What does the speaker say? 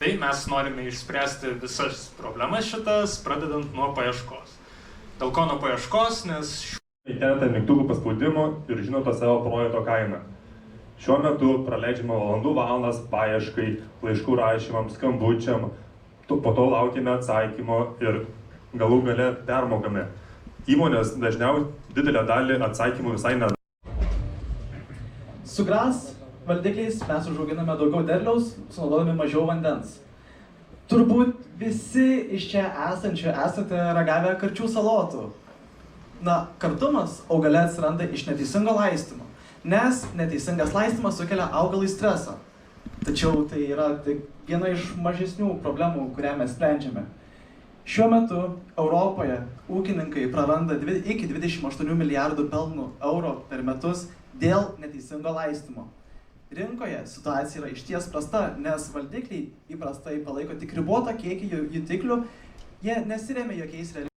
Tai mes norime išspręsti visas problemas šitas, pradedant nuo paieškos. Dėl ko nuo paieškos, nes keletą mygtukų paspaudimų ir žinote savo projekto kainą. Šiuo metu praleidžiame valandas paieškai, laiškų rašymam, skambučiam, po to laukime atsakymo ir galų gale permokame. Įmonės dažniausiai didelę dalį atsakymų visai nedaro. Su GRAS valdikliais mes užauginame daugiau derliaus, sunaudodami mažiau vandens. Turbūt visi iš čia esančių esate ragavę karčių salotų. Na, kartumas augale atsiranda iš neteisingo laistymo, nes neteisingas laistymas sukelia augalui stresą. Tačiau tai yra tik viena iš mažesnių problemų, kurią mes sprendžiame. Šiuo metu Europoje ūkininkai praranda iki 28 milijardų pelnų eurų per metus dėl neteisingo laistymo. Rinkoje situacija yra išties prasta, nes valdikliai įprastai palaiko tik ribotą kiekį jutiklių, jie nesiremia jokiais realiais